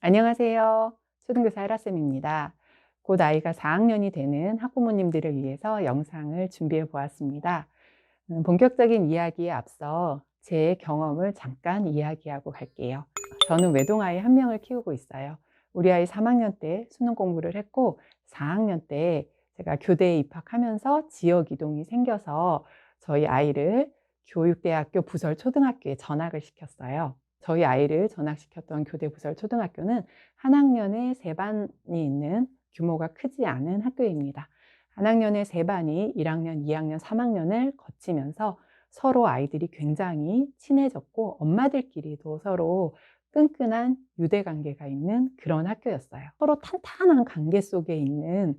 안녕하세요. 초등교사 혜라쌤입니다. 곧 아이가 4학년이 되는 학부모님들을 위해서 영상을 준비해 보았습니다. 본격적인 이야기에 앞서 제 경험을 잠깐 이야기하고 갈게요. 저는 외동아이 한 명을 키우고 있어요. 우리 아이 3학년 때 수능 공부를 했고 4학년 때 제가 교대에 입학하면서 지역 이동이 생겨서 저희 아이를 교육대학교 부설초등학교에 전학을 시켰어요. 저희 아이를 전학시켰던 교대 부설초등학교는 한 학년에 3반이 있는 규모가 크지 않은 학교입니다. 한 학년에 3반이 1학년, 2학년, 3학년을 거치면서 서로 아이들이 굉장히 친해졌고 엄마들끼리도 서로 끈끈한 유대관계가 있는 그런 학교였어요. 서로 탄탄한 관계 속에 있는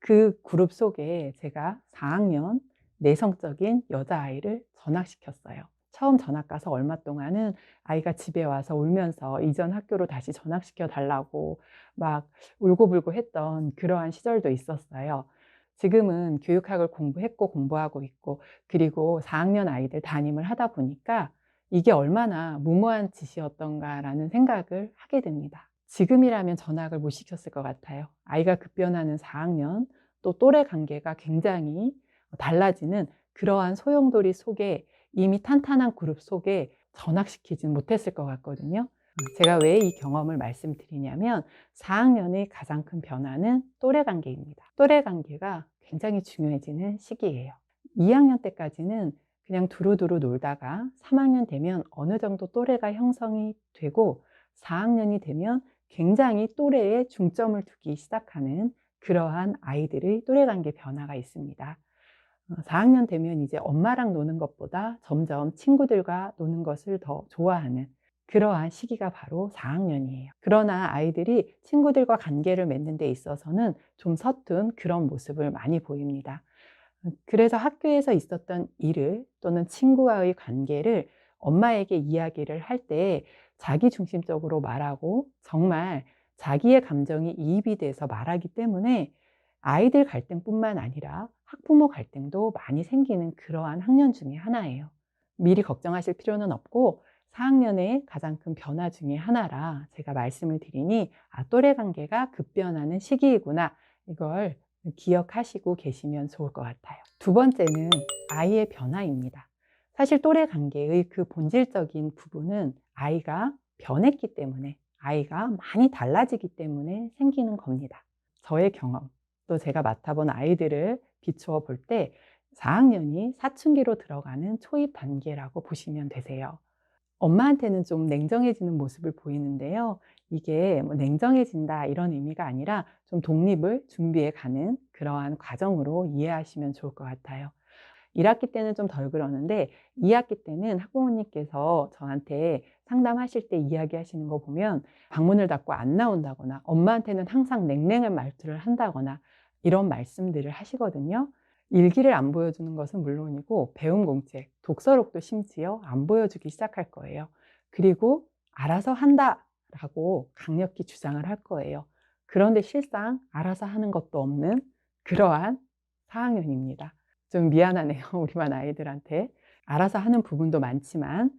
그 그룹 속에 제가 4학년 내성적인 여자아이를 전학시켰어요. 처음 전학 가서 얼마 동안은 아이가 집에 와서 울면서 이전 학교로 다시 전학시켜 달라고 막 울고불고 했던 그러한 시절도 있었어요. 지금은 교육학을 공부했고 공부하고 있고 그리고 4학년 아이들 담임을 하다 보니까 이게 얼마나 무모한 짓이었던가라는 생각을 하게 됩니다. 지금이라면 전학을 못 시켰을 것 같아요. 아이가 급변하는 4학년, 또 또래 관계가 굉장히 달라지는 그러한 소용돌이 속에 이미 탄탄한 그룹 속에 전학시키진 못했을 것 같거든요. 제가 왜 이 경험을 말씀드리냐면 4학년의 가장 큰 변화는 또래 관계입니다. 또래 관계가 굉장히 중요해지는 시기예요. 2학년 때까지는 그냥 두루두루 놀다가 3학년 되면 어느 정도 또래가 형성이 되고 4학년이 되면 굉장히 또래에 중점을 두기 시작하는 그러한 아이들의 또래 관계 변화가 있습니다. 4학년 되면 이제 엄마랑 노는 것보다 점점 친구들과 노는 것을 더 좋아하는 그러한 시기가 바로 4학년이에요. 그러나 아이들이 친구들과 관계를 맺는 데 있어서는 좀 서툰 그런 모습을 많이 보입니다. 그래서 학교에서 있었던 일을 또는 친구와의 관계를 엄마에게 이야기를 할 때 자기중심적으로 말하고 정말 자기의 감정이 이입이 돼서 말하기 때문에 아이들 갈등뿐만 아니라 학부모 갈등도 많이 생기는 그러한 학년 중에 하나예요. 미리 걱정하실 필요는 없고 4학년의 가장 큰 변화 중에 하나라 제가 말씀을 드리니 또래 관계가 급변하는 시기이구나 이걸 기억하시고 계시면 좋을 것 같아요. 두 번째는 아이의 변화입니다. 사실 또래 관계의 그 본질적인 부분은 아이가 변했기 때문에 아이가 많이 달라지기 때문에 생기는 겁니다. 저의 경험 또 제가 맡아본 아이들을 비추어 볼 때 4학년이 사춘기로 들어가는 초입 단계라고 보시면 되세요. 엄마한테는 좀 냉정해지는 모습을 보이는데요. 이게 뭐 냉정해진다 이런 의미가 아니라 좀 독립을 준비해 가는 그러한 과정으로 이해하시면 좋을 것 같아요. 1학기 때는 좀 덜 그러는데 2학기 때는 학부모님께서 저한테 상담하실 때 이야기하시는 거 보면 방문을 닫고 안 나온다거나 엄마한테는 항상 냉랭한 말투를 한다거나 이런 말씀들을 하시거든요. 일기를 안 보여주는 것은 물론이고 배움 공책, 독서록도 심지어 안 보여주기 시작할 거예요. 그리고 알아서 한다라고 강력히 주장을 할 거예요. 그런데 실상 알아서 하는 것도 없는 그러한 4학년입니다. 좀 미안하네요. 우리 반 아이들한테. 알아서 하는 부분도 많지만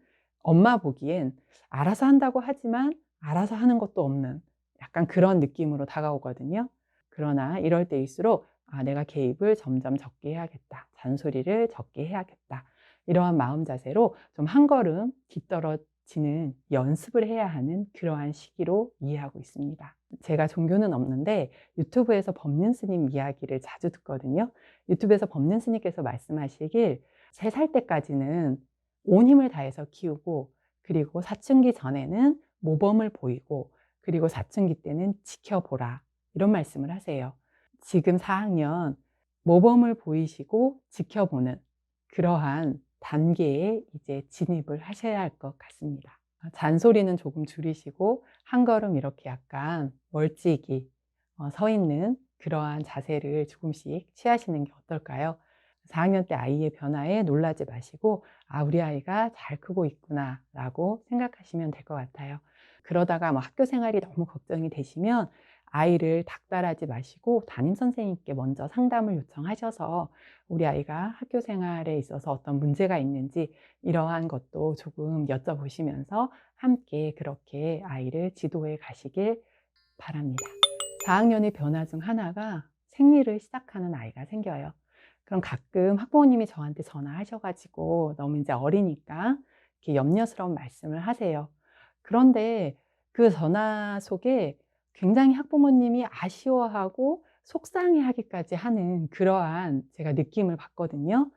엄마 보기엔 알아서 한다고 하지만 알아서 하는 것도 없는 약간 그런 느낌으로 다가오거든요. 그러나 이럴 때일수록 내가 개입을 점점 적게 해야겠다. 잔소리를 적게 해야겠다. 이러한 마음 자세로 좀 한 걸음 뒤떨어지는 연습을 해야 하는 그러한 시기로 이해하고 있습니다. 제가 종교는 없는데 유튜브에서 법륜 스님 이야기를 자주 듣거든요. 유튜브에서 법륜 스님께서 말씀하시길 3살 때까지는 온 힘을 다해서 키우고 그리고 사춘기 전에는 모범을 보이고 그리고 사춘기 때는 지켜보라 이런 말씀을 하세요. 지금 4학년 모범을 보이시고 지켜보는 그러한 단계에 이제 진입을 하셔야 할 것 같습니다. 잔소리는 조금 줄이시고 한 걸음 이렇게 약간 멀찍이 서 있는 그러한 자세를 조금씩 취하시는 게 어떨까요? 4학년 때 아이의 변화에 놀라지 마시고 우리 아이가 잘 크고 있구나 라고 생각하시면 될 것 같아요. 그러다가 뭐 학교 생활이 너무 걱정이 되시면 아이를 닥달하지 마시고 담임 선생님께 먼저 상담을 요청하셔서 우리 아이가 학교 생활에 있어서 어떤 문제가 있는지 이러한 것도 조금 여쭤보시면서 함께 그렇게 아이를 지도해 가시길 바랍니다. 4학년의 변화 중 하나가 생리를 시작하는 아이가 생겨요. 그럼 가끔 학부모님이 저한테 전화하셔가지고 너무 이제 어리니까 이렇게 염려스러운 말씀을 하세요. 그런데 그 전화 속에 굉장히 학부모님이 아쉬워하고 속상해하기까지 하는 그러한 제가 느낌을 받거든요.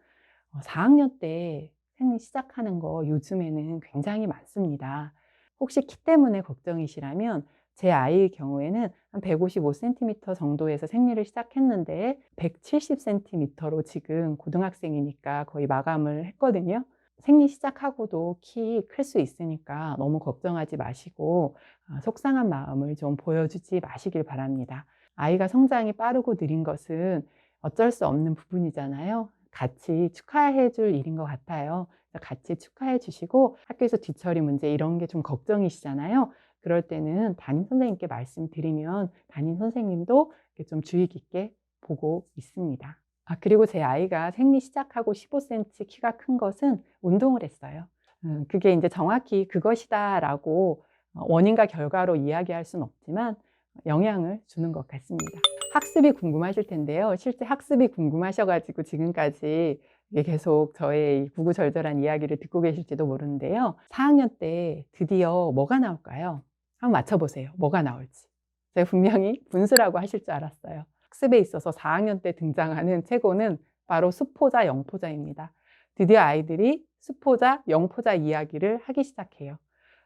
4학년 때 생리 시작하는 거 요즘에는 굉장히 많습니다. 혹시 키 때문에 걱정이시라면 제 아이의 경우에는 한 155cm 정도에서 생리를 시작했는데 170cm로 지금 고등학생이니까 거의 마감을 했거든요. 생리 시작하고도 키 클 수 있으니까 너무 걱정하지 마시고 속상한 마음을 좀 보여주지 마시길 바랍니다. 아이가 성장이 빠르고 느린 것은 어쩔 수 없는 부분이잖아요. 같이 축하해 줄 일인 것 같아요. 같이 축하해 주시고 학교에서 뒤처리 문제 이런 게 좀 걱정이시잖아요. 그럴 때는 담임 선생님께 말씀드리면 담임 선생님도 좀 주의 깊게 보고 있습니다. 그리고 제 아이가 생리 시작하고 15cm 키가 큰 것은 운동을 했어요. 그게 이제 정확히 그것이다라고 원인과 결과로 이야기할 수는 없지만 영향을 주는 것 같습니다. 학습이 궁금하실 텐데요. 실제 학습이 궁금하셔가지고 지금까지 계속 저의 구구절절한 이야기를 듣고 계실지도 모르는데요. 4학년 때 드디어 뭐가 나올까요? 한번 맞춰보세요. 뭐가 나올지. 제가 분명히 분수라고 하실 줄 알았어요. 학습에 있어서 4학년 때 등장하는 최고는 바로 수포자, 영포자입니다. 드디어 아이들이 수포자, 영포자 이야기를 하기 시작해요.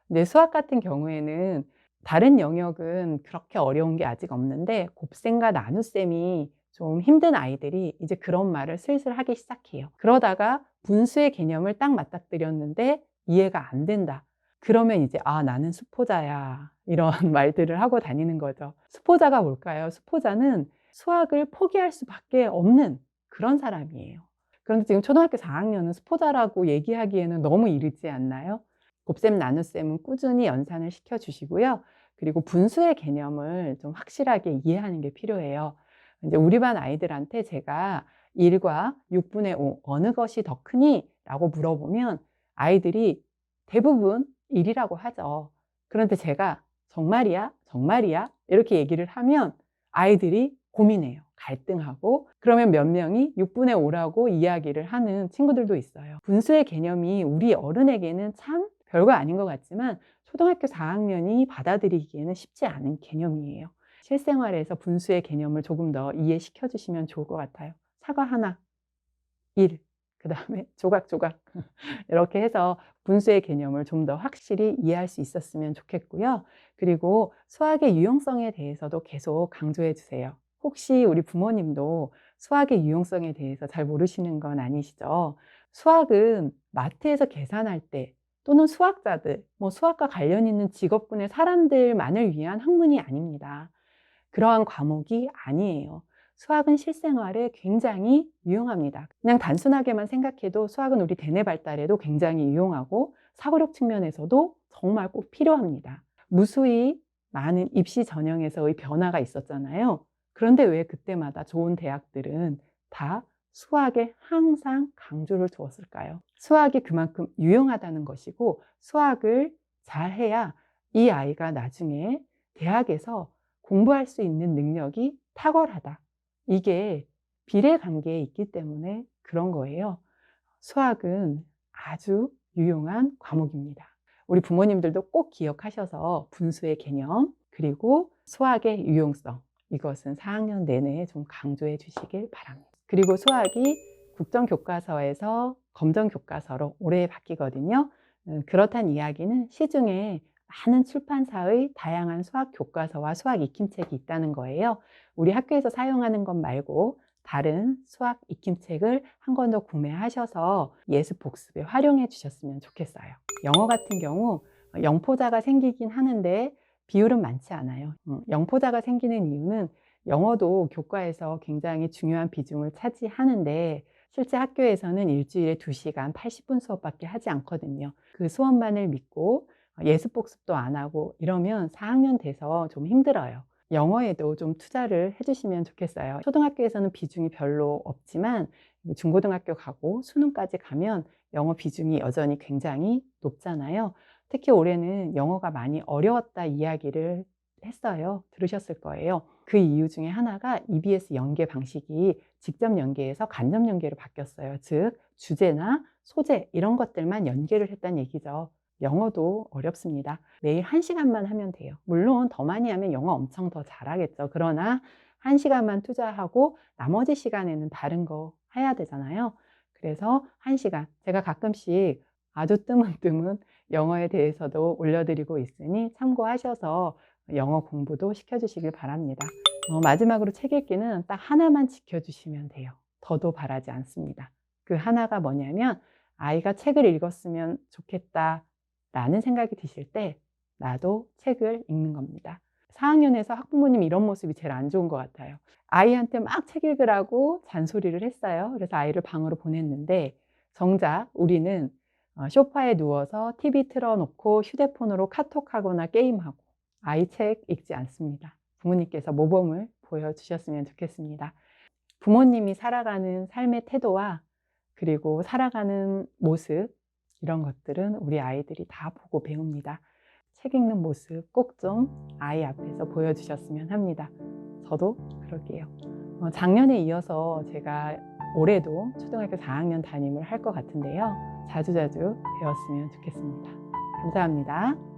근데 수학 같은 경우에는 다른 영역은 그렇게 어려운 게 아직 없는데 곱셈과 나눗셈이 좀 힘든 아이들이 이제 그런 말을 슬슬 하기 시작해요. 그러다가 분수의 개념을 딱 맞닥뜨렸는데 이해가 안 된다. 그러면 이제 나는 수포자야 이런 말들을 하고 다니는 거죠. 수포자가 뭘까요? 수포자는 수학을 포기할 수밖에 없는 그런 사람이에요. 그런데 지금 초등학교 4학년은 수포자라고 얘기하기에는 너무 이르지 않나요? 곱셈 나눗셈은 꾸준히 연산을 시켜주시고요. 그리고 분수의 개념을 좀 확실하게 이해하는 게 필요해요. 이제 우리 반 아이들한테 제가 1과 6분의 5 어느 것이 더 크니? 라고 물어보면 아이들이 대부분 1이라고 하죠. 그런데 제가 정말이야? 정말이야? 이렇게 얘기를 하면 아이들이 고민해요. 갈등하고 그러면 몇 명이 6분의 5라고 이야기를 하는 친구들도 있어요. 분수의 개념이 우리 어른에게는 참 별거 아닌 것 같지만 초등학교 4학년이 받아들이기에는 쉽지 않은 개념이에요. 실생활에서 분수의 개념을 조금 더 이해시켜 주시면 좋을 것 같아요. 사과 하나, 1, 그 다음에 조각조각 이렇게 해서 분수의 개념을 좀 더 확실히 이해할 수 있었으면 좋겠고요. 그리고 수학의 유용성에 대해서도 계속 강조해 주세요. 혹시 우리 부모님도 수학의 유용성에 대해서 잘 모르시는 건 아니시죠? 수학은 마트에서 계산할 때 또는 수학자들, 수학과 관련 있는 직업군의 사람들만을 위한 학문이 아닙니다. 그러한 과목이 아니에요. 수학은 실생활에 굉장히 유용합니다. 그냥 단순하게만 생각해도 수학은 우리 대뇌 발달에도 굉장히 유용하고 사고력 측면에서도 정말 꼭 필요합니다. 무수히 많은 입시 전형에서의 변화가 있었잖아요. 그런데 왜 그때마다 좋은 대학들은 다 수학에 항상 강조를 두었을까요? 수학이 그만큼 유용하다는 것이고 수학을 잘해야 이 아이가 나중에 대학에서 공부할 수 있는 능력이 탁월하다. 이게 비례관계에 있기 때문에 그런 거예요. 수학은 아주 유용한 과목입니다. 우리 부모님들도 꼭 기억하셔서 분수의 개념 그리고 수학의 유용성 이것은 4학년 내내 좀 강조해 주시길 바랍니다. 그리고 수학이 국정교과서에서 검정교과서로 올해 바뀌거든요. 그렇다는 이야기는 시중에 많은 출판사의 다양한 수학 교과서와 수학 익힘책이 있다는 거예요. 우리 학교에서 사용하는 것 말고 다른 수학 익힘책을 한 권 더 구매하셔서 예습 복습에 활용해 주셨으면 좋겠어요. 영어 같은 경우 영포자가 생기긴 하는데 비율은 많지 않아요. 영포자가 생기는 이유는 영어도 교과에서 굉장히 중요한 비중을 차지하는데 실제 학교에서는 일주일에 2시간 80분 수업밖에 하지 않거든요. 그 수업만을 믿고 예습 복습도 안 하고 이러면 4학년 돼서 좀 힘들어요. 영어에도 좀 투자를 해주시면 좋겠어요. 초등학교에서는 비중이 별로 없지만 중고등학교 가고 수능까지 가면 영어 비중이 여전히 굉장히 높잖아요. 특히 올해는 영어가 많이 어려웠다 이야기를 했어요. 들으셨을 거예요. 그 이유 중에 하나가 EBS 연계 방식이 직접 연계에서 간접 연계로 바뀌었어요. 즉 주제나 소재 이런 것들만 연계를 했다는 얘기죠. 영어도 어렵습니다. 매일 1시간만 하면 돼요. 물론 더 많이 하면 영어 엄청 더 잘하겠죠. 그러나 1시간만 투자하고 나머지 시간에는 다른 거 해야 되잖아요. 그래서 1시간, 제가 가끔씩 아주 뜨문뜨문 영어에 대해서도 올려드리고 있으니 참고하셔서 영어 공부도 시켜주시길 바랍니다. 마지막으로 책 읽기는 딱 하나만 지켜주시면 돼요. 더도 바라지 않습니다. 그 하나가 뭐냐면 아이가 책을 읽었으면 좋겠다 라는 생각이 드실 때 나도 책을 읽는 겁니다. 4학년에서 학부모님 이런 모습이 제일 안 좋은 것 같아요. 아이한테 막 책 읽으라고 잔소리를 했어요. 그래서 아이를 방으로 보냈는데 정작 우리는 소파에 누워서 TV 틀어놓고 휴대폰으로 카톡하거나 게임하고 아이 책 읽지 않습니다. 부모님께서 모범을 보여주셨으면 좋겠습니다. 부모님이 살아가는 삶의 태도와 그리고 살아가는 모습 이런 것들은 우리 아이들이 다 보고 배웁니다. 책 읽는 모습 꼭 좀 아이 앞에서 보여주셨으면 합니다. 저도 그럴게요. 작년에 이어서 제가 올해도 초등학교 4학년 담임을 할 것 같은데요. 자주자주 배웠으면 좋겠습니다. 감사합니다.